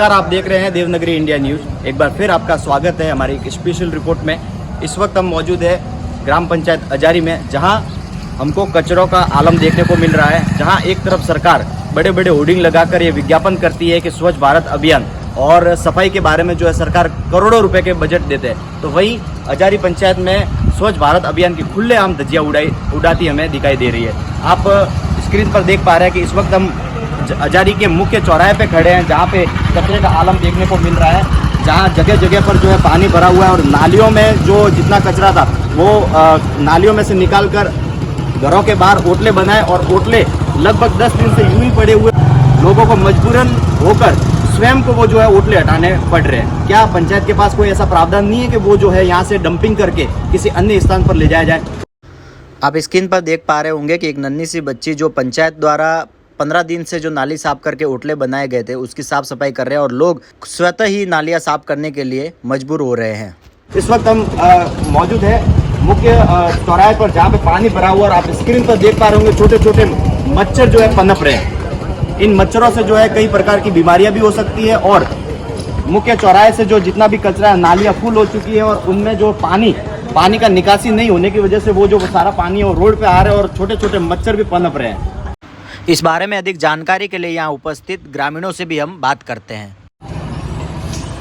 नमस्कार, आप देख रहे हैं देवनागरी इंडिया न्यूज। एक बार फिर आपका स्वागत है हमारी एक स्पेशल रिपोर्ट में। इस वक्त हम मौजूद है ग्राम पंचायत अजारी में, जहां हमको कचरों का आलम देखने को मिल रहा है। जहां एक तरफ सरकार बड़े बड़े होर्डिंग लगाकर ये विज्ञापन करती है कि स्वच्छ भारत अभियान और सफाई के बारे में जो है सरकार करोड़ों रुपए के बजट देते हैं, तो वहीं अजारी पंचायत में स्वच्छ भारत अभियान की खुलेआम धज्जियां उड़ाती हमें दिखाई दे रही है। आप स्क्रीन पर देख पा रहे हैं कि इस वक्त हम अजारी के मुख्य चौराहे पे खड़े हैं, जहाँ पे कचरे का आलम देखने को मिल रहा है। जहाँ जगह जगह पर जो है पानी भरा हुआ है और नालियों में जो जितना कचरा था वो नालियों में से निकाल कर घरों के बाहर ओटले बनाए, और ओटले लगभग 10 दिन से यूं ही पड़े हुए लोगों को मजबूरन होकर स्वयं को वो जो है ओटले हटाने पड़ रहे हैं। क्या पंचायत के पास कोई ऐसा प्रावधान नहीं है कि वो जो है यहाँ से डंपिंग करके किसी अन्य स्थान पर ले जाया जाए? आप स्क्रीन पर देख पा रहे होंगे कि एक नन्ही सी बच्ची जो पंचायत द्वारा 15 दिन से जो नाली साफ करके ओटले बनाए गए थे उसकी साफ सफाई कर रहे हैं, और लोग स्वतः ही नालियां साफ करने के लिए मजबूर हो रहे हैं। इस वक्त हम मौजूद है मुख्य चौराहे पर, जहाँ पे पानी भरा हुआ, और आप स्क्रीन पर देख पा रहे होंगे छोटे छोटे मच्छर जो है पनप रहे हैं। इन मच्छरों से जो है कई प्रकार की बीमारियां भी हो सकती है, और मुख्य चौराहे से जो जितना भी कचरा है, नालियां फुल हो चुकी है, और उनमें जो पानी का निकासी नहीं होने की वजह से वो जो सारा पानी और रोड पे आ रहा है, और छोटे छोटे मच्छर भी पनप रहे हैं। इस बारे में अधिक जानकारी के लिए यहाँ उपस्थित ग्रामीणों से भी हम बात करते हैं।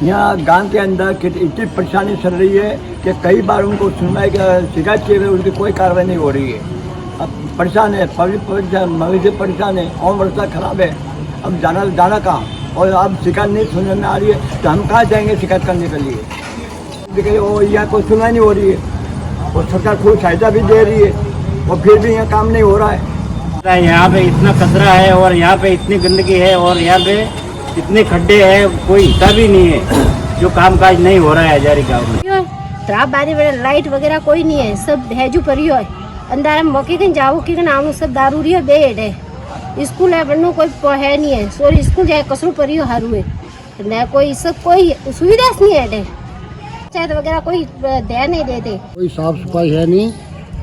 यहाँ गांव के अंदर इतनी परेशानी चल रही है कि कई बार उनको सुनवाई शिकायत की, उनकी कोई कार्रवाई नहीं हो रही है। अब परेशान है, पब्लिक परेशान, मवेशी परेशान है, और वर्षा खराब है। अब जाना कहाँ, और अब शिकायत नहीं सुनने में आ रही है तो हम कहाँ जाएंगे शिकायत करने के लिए? देखिए वो यहाँ कोई सुनवाई नहीं हो रही है, और सरकार खूब सहायता भी दे रही है, और फिर भी यहाँ काम नहीं हो रहा है। यहाँ पे इतना कचरा है, और यहाँ पे इतनी गंदगी है, और यहाँ पे इतने खड्डे हैं, कोई हिस्सा भी नहीं है। जो कामकाज नहीं हो रहा है अजारी गाँव में। खराब बारी लाइट वगैरह कोई नहीं है, सब हैजू परियो है। अंदर हम मौके कहीं जाओ कि नाम सब दारू है, बेड है, स्कूल है, बनू कोई है नहीं है। सॉरी स्कूल जाए कसरू परियो हारू है न, कोई सब कोई सुविधा नहीं है। पंचायत वगैरह कोई ध्यान नहीं देते, कोई साफ सफाई है नहीं।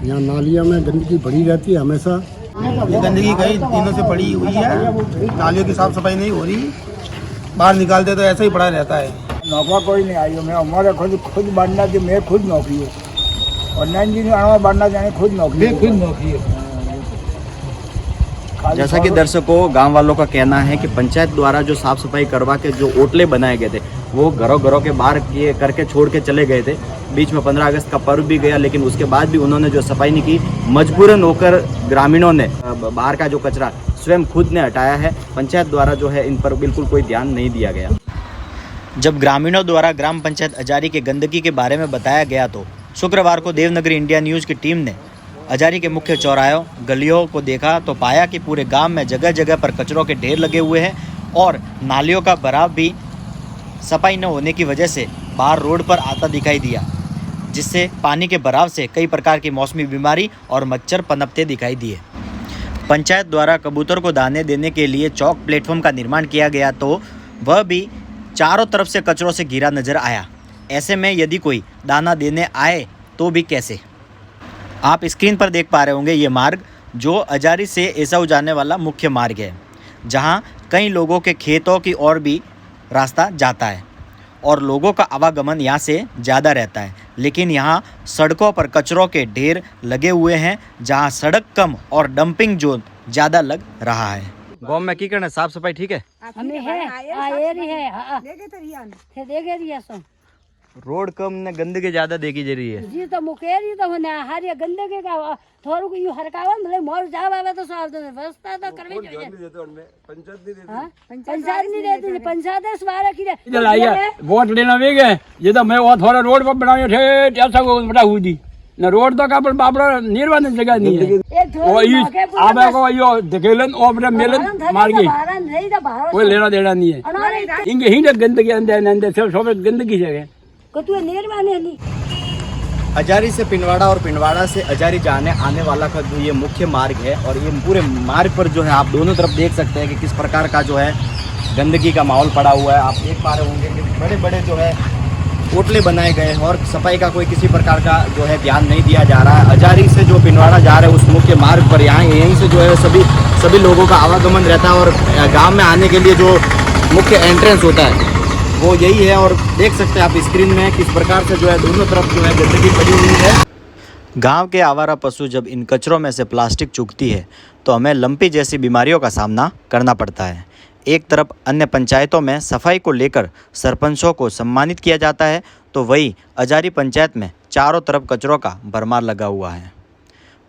यहाँ नालियों में गंदगी पड़ी रहती है हमेशा। ये गंदगी कई दिनों से पड़ी हुई है, नालियों की साफ सफाई नहीं हो रही, बाहर निकालते तो ऐसा ही पड़ा रहता है। नौकरी कोई नहीं आई, मैं हमारा खुद बढ़ना थी, मैं खुद नौकरी है, और नैन जी बढ़ना जाने खुद नौकरी है। जैसा कि दर्शकों, गांव वालों का कहना है कि पंचायत द्वारा जो साफ सफाई करवा के जो ओटले बनाए गए थे वो घरों के बाहर करके छोड़ के चले गए थे। बीच में 15 अगस्त का पर्व भी गया, लेकिन उसके बाद भी उन्होंने जो सफाई नहीं की। मजबूरन होकर ग्रामीणों ने बाहर का जो कचरा स्वयं खुद ने हटाया है। पंचायत द्वारा जो है इन पर बिल्कुल कोई ध्यान नहीं दिया गया। जब ग्रामीणों द्वारा ग्राम पंचायत अजारी के गंदगी के बारे में बताया गया तो शुक्रवार को देवनागरी इंडिया न्यूज़ की टीम ने अजारी के मुख्य चौराहों गलियों को देखा तो पाया कि पूरे गांव में जगह जगह पर कचरों के ढेर लगे हुए हैं, और नालियों का भराव भी सफाई न होने की वजह से बाहर रोड पर आता दिखाई दिया, जिससे पानी के भराव से कई प्रकार की मौसमी बीमारी और मच्छर पनपते दिखाई दिए। पंचायत द्वारा कबूतर को दाने देने के लिए चौक प्लेटफॉर्म का निर्माण किया गया, तो वह भी चारों तरफ से कचरों से घिरा नजर आया। ऐसे में यदि कोई दाना देने आए तो भी कैसे? आप स्क्रीन पर देख पा रहे होंगे ये मार्ग जो अजारी से एसाऊ जाने वाला मुख्य मार्ग है, जहां कई लोगों के खेतों की ओर भी रास्ता जाता है, और लोगों का आवागमन यहाँ से ज़्यादा रहता है। लेकिन यहाँ सड़कों पर कचरों के ढेर लगे हुए हैं, जहाँ सड़क कम और डंपिंग जोन ज़्यादा लग रहा है। गाँव में की करना, साफ सफाई ठीक है? हमें है रोड कम ने गंदगी ज्यादा देखी जा रही है जी, तो मुकेरी तो होने हर गंदगी का थोड़ा को यू हरकावा मतलब मोर जाव आवे तो साफ तो व्यवस्था तो करवे चाहिए। पंचायत नहीं देती, पंचायत सवार की चलाइए वोट लेना भी गए ये तो मैं वो थोड़ा रोड पर बनायो थे ऐसा को बड़ा हुई दी न, रोड तो का पर बाबरा निर्वाण जगह नहीं है। वो इस आबे को यो धकेलन ओबरे मेलन मार गई, कोई लेना देना नहीं है। इनके ही गंदगी अंदर सब गंदगी जगह अजारी से पिंडवाड़ा और पिंडवाड़ा से अजारी जाने आने वाला का जो ये मुख्य मार्ग है, और ये पूरे मार्ग पर जो है आप दोनों तरफ देख सकते हैं कि किस प्रकार का जो है गंदगी का माहौल पड़ा हुआ है। आप देख पा रहे होंगे कि बड़े बड़े जो है ओटले बनाए गए हैं, और सफाई का कोई किसी प्रकार का जो है ध्यान नहीं दिया जा रहा है। अजारी से जो पिंडवाड़ा जा रहे हैं उस मुख्य मार्ग पर यहाँ यहीं से जो है सभी लोगों का आवागमन रहता है, और गाँव में आने के लिए जो मुख्य एंट्रेंस होता है वो यही है। और देख सकते हैं आप स्क्रीन में किस प्रकार से जो है दोनों तरफ जो है गंदगी पड़ी हुई है। गांव के आवारा पशु जब इन कचरों में से प्लास्टिक चुगती है तो हमें लंपी जैसी बीमारियों का सामना करना पड़ता है। एक तरफ अन्य पंचायतों में सफाई को लेकर सरपंचों को सम्मानित किया जाता है तो वहीं अजारी पंचायत में चारों तरफ कचरों का भरमार लगा हुआ है।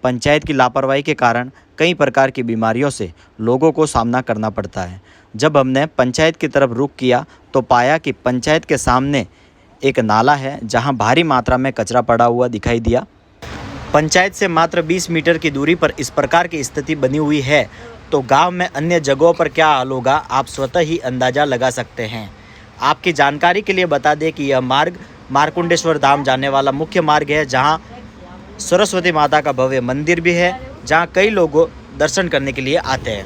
पंचायत की लापरवाही के कारण कई प्रकार की बीमारियों से लोगों को सामना करना पड़ता है। जब हमने पंचायत की तरफ रुख किया तो पाया कि पंचायत के सामने एक नाला है जहां भारी मात्रा में कचरा पड़ा हुआ दिखाई दिया। पंचायत से मात्र 20 मीटर की दूरी पर इस प्रकार की स्थिति बनी हुई है तो गांव में अन्य जगहों पर क्या हाल होगा आप स्वतः ही अंदाज़ा लगा सकते हैं। आपकी जानकारी के लिए बता दें कि यह मार्ग मारकुंडेश्वर धाम जाने वाला मुख्य मार्ग है, जहां सरस्वती माता का भव्य मंदिर भी है, जहां कई लोग दर्शन करने के लिए आते हैं।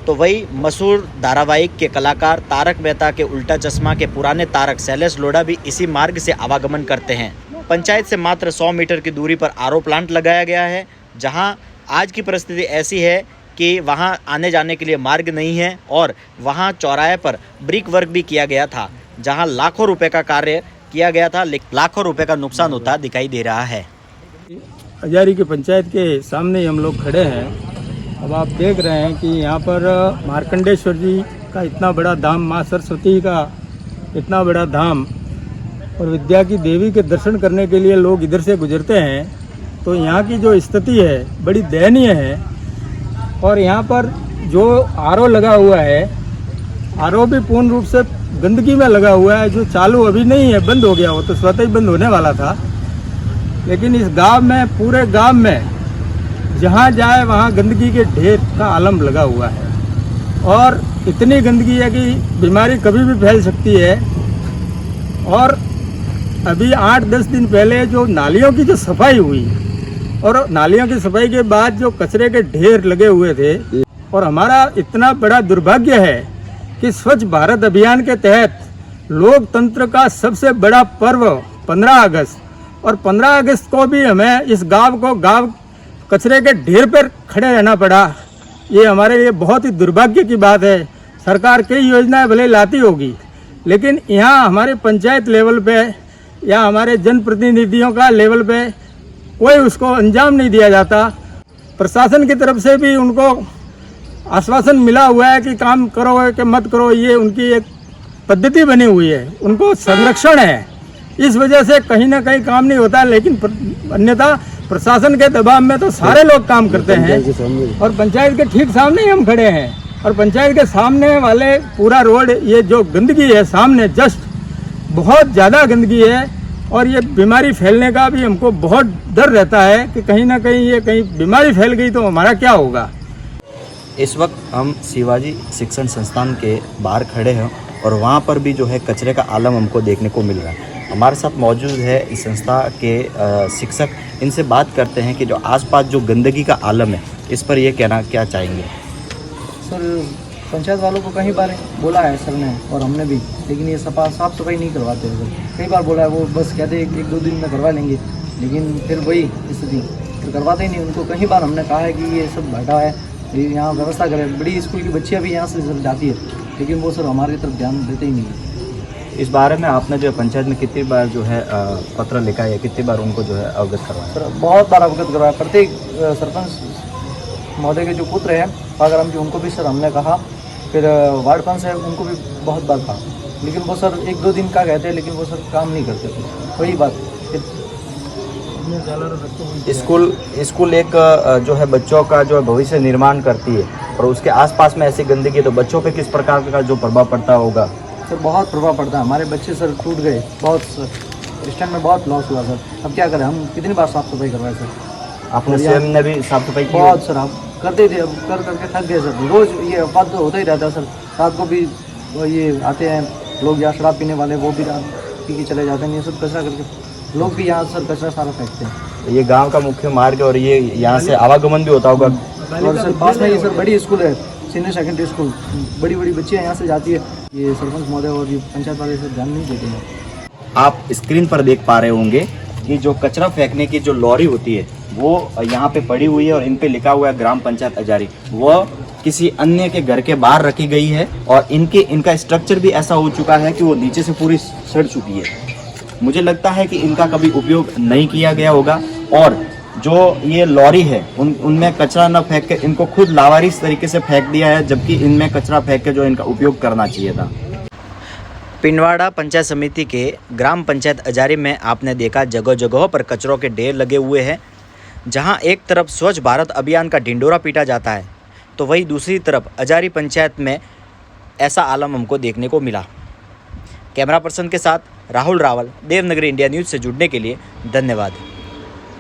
तो वही मशहूर धारावाहिक के कलाकार तारक मेहता के उल्टा चश्मा के पुराने तारक शैलेश लोढ़ा भी इसी मार्ग से आवागमन करते हैं। पंचायत से मात्र 100 मीटर की दूरी पर आरओ प्लांट लगाया गया है, जहां आज की परिस्थिति ऐसी है कि वहां आने जाने के लिए मार्ग नहीं है और वहां चौराहे पर ब्रिक वर्क भी किया गया था, जहां लाखों रुपए का कार्य किया गया था, लेकिन लाखों रुपए का नुकसान होता दिखाई दे रहा है। अजारी के पंचायत के सामने हम लोग खड़े हैं। अब आप देख रहे हैं कि यहाँ पर मार्कंडेश्वर जी का इतना बड़ा धाम, माँ सरस्वती का इतना बड़ा धाम और विद्या की देवी के दर्शन करने के लिए लोग इधर से गुजरते हैं, तो यहाँ की जो स्थिति है बड़ी दयनीय है। और यहाँ पर जो आरओ लगा हुआ है, आरओ भी पूर्ण रूप से गंदगी में लगा हुआ है, जो चालू अभी नहीं है, बंद हो गया, वो तो स्वतः ही बंद होने वाला था। लेकिन इस गांव में, पूरे गांव में जहाँ जाए वहाँ गंदगी के ढेर का आलम लगा हुआ है और इतनी गंदगी है कि बीमारी कभी भी फैल सकती है। और अभी 8-10 दिन पहले जो नालियों की जो सफाई हुई और नालियों की सफाई के बाद जो कचरे के ढेर लगे हुए थे, और हमारा इतना बड़ा दुर्भाग्य है कि स्वच्छ भारत अभियान के तहत लोकतंत्र का सबसे बड़ा पर्व 15 अगस्त, और 15 अगस्त को भी हमें इस गांव कचरे के ढेर पर खड़े रहना पड़ा। ये हमारे लिए बहुत ही दुर्भाग्य की बात है। सरकार कई योजनाएं भले लाती होगी, लेकिन यहाँ हमारे पंचायत लेवल पे या हमारे जनप्रतिनिधियों का लेवल पे कोई उसको अंजाम नहीं दिया जाता। प्रशासन की तरफ से भी उनको आश्वासन मिला हुआ है कि काम करो कि मत करो, ये उनकी एक पद्धति बनी हुई है, उनको संरक्षण है। इस वजह से कहीं ना कहीं काम नहीं होता, लेकिन अन्यथा प्रशासन के दबाव में तो सारे लोग काम करते हैं। और पंचायत के ठीक सामने ही हम खड़े हैं और पंचायत के सामने वाले पूरा रोड, ये जो गंदगी है सामने जस्ट, बहुत ज़्यादा गंदगी है और ये बीमारी फैलने का भी हमको बहुत डर रहता है कि कहीं ना कहीं ये कहीं बीमारी फैल गई तो हमारा क्या होगा। इस वक्त हम शिवाजी शिक्षण संस्थान के बाहर खड़े हैं और वहाँ पर भी जो है कचरे का आलम हमको देखने को मिल रहा है। हमारे साथ मौजूद है इस संस्था के शिक्षक, इनसे बात करते हैं कि जो आसपास जो गंदगी का आलम है इस पर ये कहना क्या चाहेंगे। सर, पंचायत वालों को कई बार बोला है सर ने और हमने भी, लेकिन ये साफ सफाई नहीं करवाते हैं सर। कई बार बोला है, वो बस कहते हैं 1-2 दिन में करवा लेंगे, लेकिन फिर वही स्थिति, फिर करवाते ही नहीं। उनको कई बार हमने कहा है कि ये सब घाटा है, यहाँ व्यवस्था करें। बड़ी स्कूल की बच्चियाँ भी यहाँ से सर जाती है, लेकिन वो सर हमारी तरफ ध्यान देते ही नहीं है। इस बारे में आपने जो पंचायत में कितनी बार जो है पत्र लिखा है, कितनी बार उनको जो है अवगत करवाया? सर बहुत बार अवगत करवाया। प्रत्येक सरपंच महोदय के जो पुत्र हैं पागराम जी, उनको भी सर हमने कहा। फिर वार्ड पंच है, उनको भी बहुत बार कहा, लेकिन वो सर 1-2 दिन का कहते हैं, लेकिन वो सर काम नहीं करते थे। वही बात, स्कूल एक जो है बच्चों का जो है भविष्य निर्माण करती है और उसके आसपास में ऐसी गंदगी, तो बच्चों पे किस प्रकार का जो प्रभाव पड़ता होगा? सर बहुत प्रभाव पड़ता है। हमारे बच्चे सर टूट गए बहुत सर, इस टाइम में बहुत लॉस हुआ सर। अब क्या करें, हम कितनी बार साफ़ सफाई करवाए सर। आपने स्वयं ने भी साफ सफाई की? बहुत सर, हम करते थे, अब कर करके थक गए सर। रोज़ ये अपवाद तो होता ही रहता है सर। रात को भी ये आते हैं लोग, या शराब पीने वाले, वो भी रात पी के चले जाते हैं। ये सब कचरा करके लोग भी यहाँ सर कचरा सारा फेंकते हैं। ये गांव का मुख्य मार्ग है और ये यहाँ से आवागमन भी होता होगा। और सर पास में ये सर बड़ी स्कूल है, सीनियर सेकेंडरी स्कूल, बड़ी बड़ी बच्चियाँ यहाँ से जाती है। ये सरपंच महोदय और ये पंचायत वाले सर ध्यान नहीं देते हैं। आप स्क्रीन पर देख पा रहे होंगे कि जो कचरा फेंकने की जो लॉरी होती है वो यहाँ पे पड़ी हुई है और इन पे लिखा हुआ है ग्राम पंचायत अजारी, वो किसी अन्य के घर के बाहर रखी गई है और इनका स्ट्रक्चर भी ऐसा हो चुका है कि वो नीचे से पूरी सड़ चुकी है। मुझे लगता है कि इनका कभी उपयोग नहीं किया गया होगा और जो ये लॉरी है उनमें कचरा न फेंक के इनको खुद लावारिस तरीके से फेंक दिया है, जबकि इनमें कचरा फेंक के जो इनका उपयोग करना चाहिए था। पिंडवाड़ा पंचायत समिति के ग्राम पंचायत अजारी में आपने देखा जगह जगह पर कचरों के ढेर लगे हुए हैं। जहां एक तरफ स्वच्छ भारत अभियान का ढिंडोरा पीटा जाता है तो वहीं दूसरी तरफ अजारी पंचायत में ऐसा आलम हमको देखने को मिला। कैमरा पर्सन के साथ राहुल रावल, देवनगरी इंडिया न्यूज़ से जुड़ने के लिए धन्यवाद।